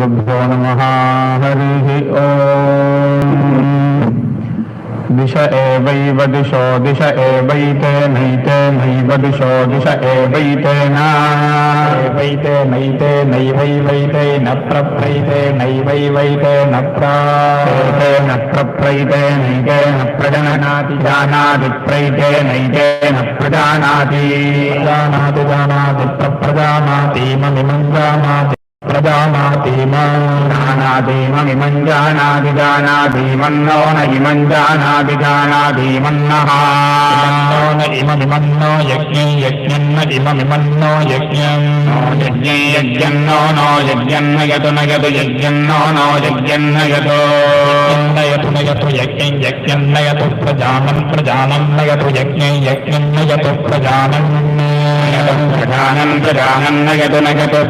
श्रीगुरुभ्यो नमः। हरिः ओम्। दिश एवैव दिशो दिश एवैते नैते नैव दिशो दिश एवैते नैवैते नैते नैवैवैते न प्रप्रैते नैवैवैते न प्रैते न प्रप्रैते नैते न प्रजानाति जानाति प्रैते नैते न प्रजानाति जानाति जानाति प्रजानाति ममिमं जानाति प्रजानाति जानाति ममिमं जानाति जानाति मन्नो न इमं जानाति जानाति मन्नः न इममिमन्नो यज्ञं यज्ञं न इममिमन्नो यज्ञं यज्ञं यज्ञं नो यज्ञं न यतु यज्ञं नो यज्ञं न यतु यज्ञं यज्ञं न यतु प्रजानं प्रजानं न यतु यज्ञं यज्ञं न यतु प्रजानं प्रजानं प्रजानं न यतु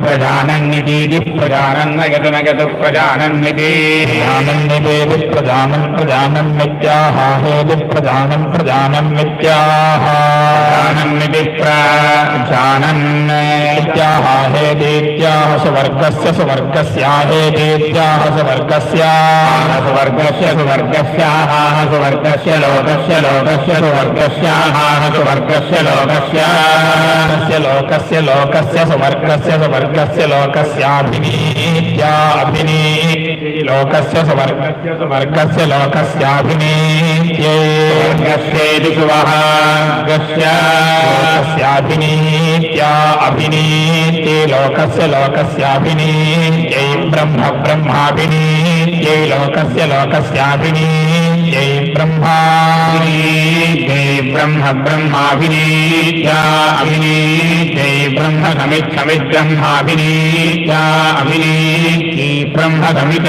प्रजानन्निति प्रजानन्नयतु नयतु प्रजानन्निति प्रजानन्निति प्रजानं प्रजानं मिथ्याः हेति प्रजानं प्रजानं मिथ्याः प्रजानन्निति प्रजानन् मिथ्याः हेतीत्याः सुवर्गस्य सुवर्गस्याहेतीत्याः सुवर्गस्याः सुवर्गस्य सुवर्गस्याः सुवर्गस्य लोकस्य लोकस्य सुवर्गस्याः सुवर्गस्य लोकस्य लोकस्य लोकस्य सुवर्गस्य सुवर्गस्य लोकस्याभिनीत्या अभिनीति लोकस्य सुवर्गस्य सुवर्गस्य लोकस्याभिनीत्यै लोकस्येति सुवः लोकस्याभिनीत्या अभिनीत्यै लोकस्य लोकस्याभिनीत्यै ब्रह्म ब्रह्माभिनीत्यै लोकस्य लोकस्याभिनीत्यै ब्रह्माभिनीत्यै ब्रह्म ब्रह्माभिनीत्या अभिनीत्यै ब्रह्म समित् समित् ब्रह्माभिनीत्या अभिनीत्यै ब्रह्म समित्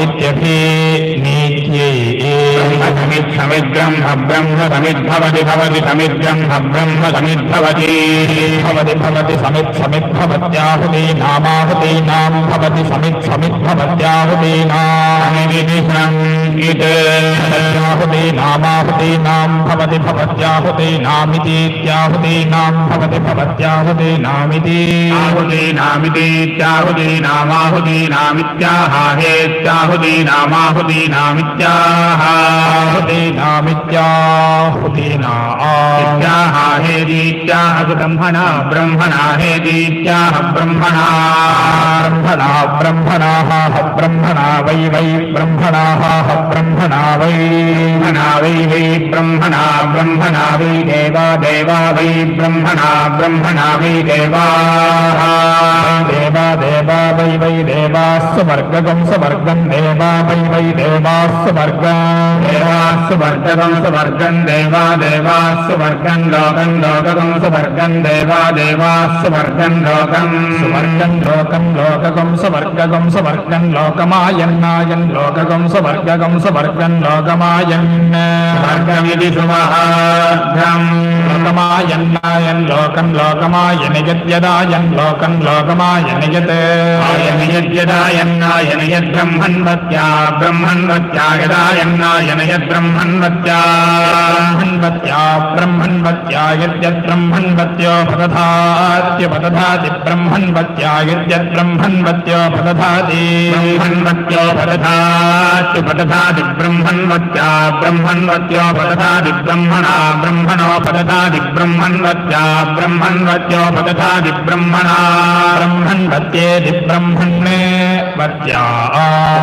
इत्यभिनीत्यै समित् समित् ब्रह्म ब्रह्म समित् भवति भवति समित् ब्रह्म ब्रह्म समित् भवति भवति भवति समित् समित् भवत्याहुतीनामाहुतीनां भवति समित् समित् भवत्याहुतीनामाहुतीनां भवति भवत्याहुतीनामितीत्याहुतीनां भवति भवत्याहुतीनामिति आहुतीनामितीत्याहुतीनामाहुतीनामित्याह हेत्याहुतीनामाहुतीनामित्याह आहुतीनामित्याहुतीनामित्याह हेतीत्याह ब्रह्मणा ब्रह्मणा हेतीत्याह ब्रह्मणा ब्रह्मणा ब्रह्मणाः ब्रह्मणा वै वै ब्रह्मणाः ब्रह्मणा वै ब्रह्मणा वै वै ब्रह्मणा ब्रह्मणा वै देवा देवा वै ब्रह्मणा ब्रह्मणा वै देवाः देवा देवा वै वै देवास्वर्गं स्वर्गं देवा वै वै देवास्वर्गं देवास्वर्गं स्वर्गं देवा देवास्वर्गं लोकं लोकं स्वर्गं देवा देवास्वर्गं लोकं स्वर्गं लोकं लोकं स्वर्गं स्वर्गं लोकमायन्नायन् लोकं स्वर्गं स्वर्गं लोकमायन् स्वर्गमिति सुमहाभ्यं लोकमायन्नायन् लोकं लोकमायन यद्यदायन् लोकं लोकमायन यत् आयन यद्यदायन्नायन यद्ब्रह्मन्वत्या ब्रह्मन्वत्या यदायन्नायन यद्ब्रह्मन्वत्या ब्रह्मन्वत्या ब्रह्मन्वत्या यद्यद्ब्रह्मन्वत्यो पदधात्यपदधाति ब्रह्मन्वत्या यद्यद्ब्रह्मन्वत्यो पदधाति ब्रह्मन्वत्यो पदधात्युपदधाति ब्रह्मन्वत्या ब्रह्मन्वत्यो पदधाति ब्रह्मणा ब्रह्मणो पदधाति ब्रह्मन्वत्या ब्रह्मन्वत्यो पदधाति ब्रह्मणा ब्रह्मन्वत्येति ब्रह्मणे वत्या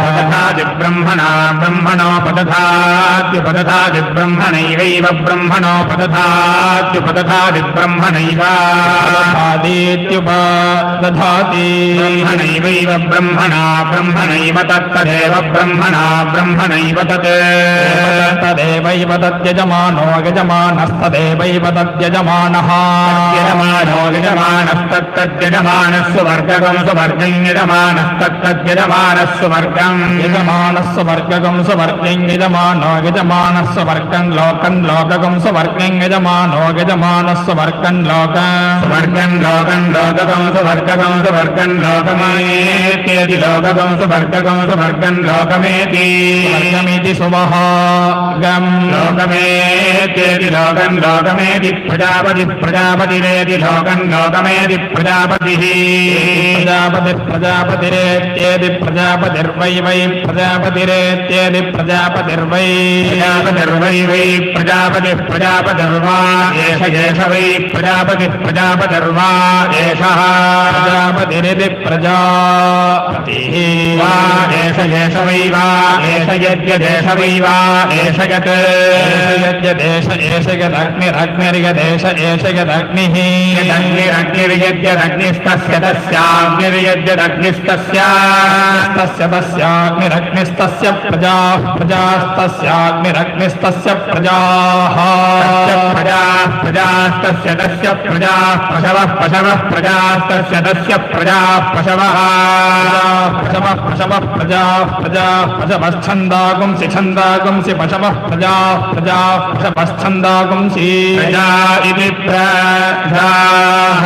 पदधाति ब्रह्मणा ब्रह्मणो पदधात्युपदधाति ब्रह्मणैवैव ब्रह्मणो पदधात्युपदधाति ब्रह्मणैव पदधातीत्युपदधाति ब्रह्मणैवैव ब्रह्मणा ब्रह्मणैव तत्तदेव ब्रह्मणा ब्रह्मणैव तत् तदेवैव तद्यजमानो यजमानस्तदेवैव तद्यजमानः यजमानो यजमानस्तत्तद्यजमानः सुवर्गं सुवर्गं यजमानस्तत्तद्यजमानः सुवर्गं यजमानः सुवर्गं सुवर्गं यजमानो यजमानः सुवर्गं लोकं लोकं सुवर्गं यजमानो यजमानः सुवर्गं लोकं सुवर्गं लोकं लोककं सुवर्गकं सुवर्गं लोकमेत्येति लोककं सुवर्गकं सुवर्गं लोकमेति वर्गमिति सुमहागं लोकमेत्येति लोकं लोकमेति प्रजापति प्रजापतिरेति लोकं लोकमेति प्रजापतिः प्रजापति प्रजापतिरेत्येति प्रजापतिर्वै वै प्रजापतिरेत्येति प्रजापतिर्वै प्रजापतिर्वै वै प्रजापति प्रजापतिर्वा एष एष वै प्रजापति प्रजापतिर्वा एषः प्रजापतिरिति प्रजापतिः वा एष एष वै वा एष यद्यदेष वै वा एष यत् यद्यदेश एष यदग्निरग्निर्यदेश एष यदग्निः यदग्निरग्निर्यद्यदग्निस्तस्य तस्याग्निर्यद्यदग्निस्तस्य तस्याग्निरग्निस्तस्य प्रजाः प्रजास्तस्याग्निरग्निस्तस्य प्रजाः प्रजास्तस्य तस्य प्रजाः पशवः पशवः प्रजास्तस्य तस्य प्रजाः पशवः पशवः पशवः प्रजाः प्रजाः पशवश्छन्दागुंसि छन्दागुंसि पशवः प्रजाः प्रजाः पशवश्छन्दागुंसि प्रजा इति प्रजाः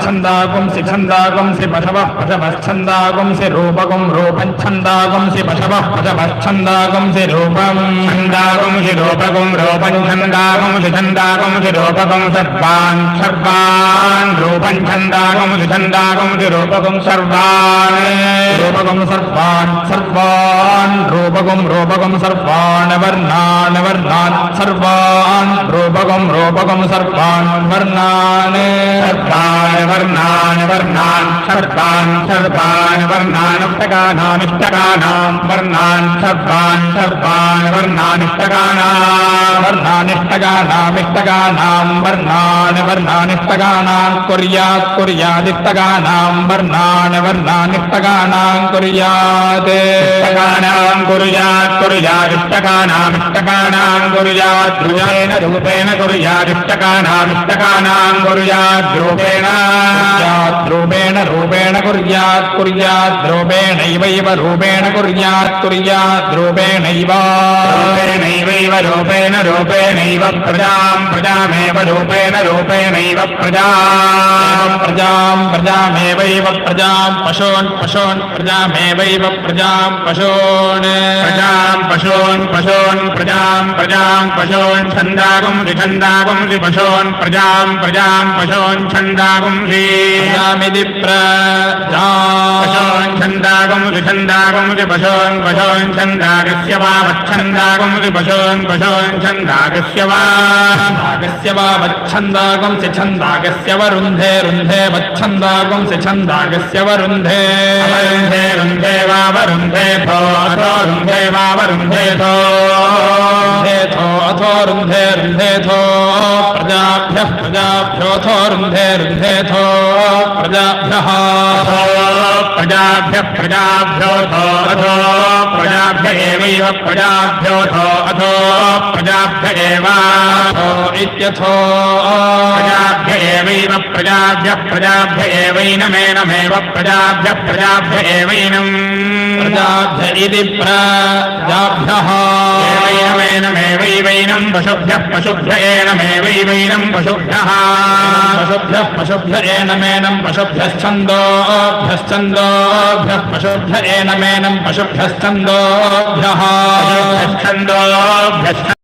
छन्दागुंसि छन्दागुंसि पशवः पशवश्छन्दागुंसि रूपगुं रूपं छन्दागुंसि पशवः पशवश्छन्दागुंसि रूपं छन्दागुंसि रूपगुं रूपं छन्दागुंसि छन्दागुंसि रूपगुं सर्वान् सर्वान् रूपं छन्दागुंसि छन्दागुंसि रूपगुं सर्वान् रूपगुं सर्वान् सर्वान् रूपगुं रूपगुं सर्वान् वर्णान् वर्णान् सर्वान् रूपगुं रूपगुं सर्वान् वर्णान् सर्वान् वर्णान् वर्णान् सर्वान् सर्वान् वर्णान् इष्टकानां वर्णान् सर्वान् सर्वान् वर्णान् इष्टकानां वर्णान् वर्णान् इष्टकानां कुर्यात् कुर्यादिष्टकानां वर्णान् वर्णान् इष्टकानां कुर्यात् इष्टकानां कुर्यात् कुर्यादिष्टकानां इष्टकानां कुर्यात् रूपेण रूपेण कुर्यादिष्टकानां इष्टकानां कुर्यात् रूपेण रूपेण रूपेण कुर्यात् कुर्यात् रूपेणैवैव रूपेण कुर्यात् कुर्यात् रूपेणैव रूपेणैवैव रूपेण रूपेणैव प्रजां प्रजामेव रूपेण रूपेणैव प्रजां प्रजां प्रजामेवैव प्रजां पशून् पशून् प्रजामेवैव प्रजां पशून् प्रजां पशून् पशून् प्रजां प्रजां पशून् छन्दागुंसि छन्दागुंसि पशून् प्रजां प्रजां पशून् छन्दागुंसि प्रजामिति प्रजा पशून् छन्दागुंसि छन्दागुंसि पशून् पशून् छन्दागस्य वा वच्छन्दागुंसि पशून् पशून् छन्दागस्य वा वच्छन्दागुंसि छन्दागस्य वरुन्धे रुन्धे वच्छन्दागुंसि छन्दागस्य वरुन्धे वरुन्धे रुन्धे वा वरुन्धे थो अथो रुन्धे वा वरुन्धे थो अथो रुन्धे रुन्धे थो प्रजाभ्यः प्रजाभ्योऽथो रुन्धे रुन्धे थो प्रजाभ्यः प्रजाभ्यः प्रजाभ्योऽथो अथो प्रजाभ्य एवैव प्रजाभ्योऽथो अथो प्रजाभ्य एव इत्यथो प्रजाभ्य एवैव प्रजाभ्यः प्रजाभ्य एवैनमेनमेव प्रजाभ्यः प्रजाभ्य एवैनम् प्रजाभ्य इति प्रजाभ्यः एवैनमेवैवैनं पशुभ्यः पशुभ्य एनमेवैवैनं पशुभ्यः पशुभ्यः पशुभ्य एनमेनं पशुभ्यश्छन्दोभ्यश्छन्दोभ्यः पशुभ्य एनमेनं पशुभ्यश्छन्दोभ्यः छन्दोभ्यश्च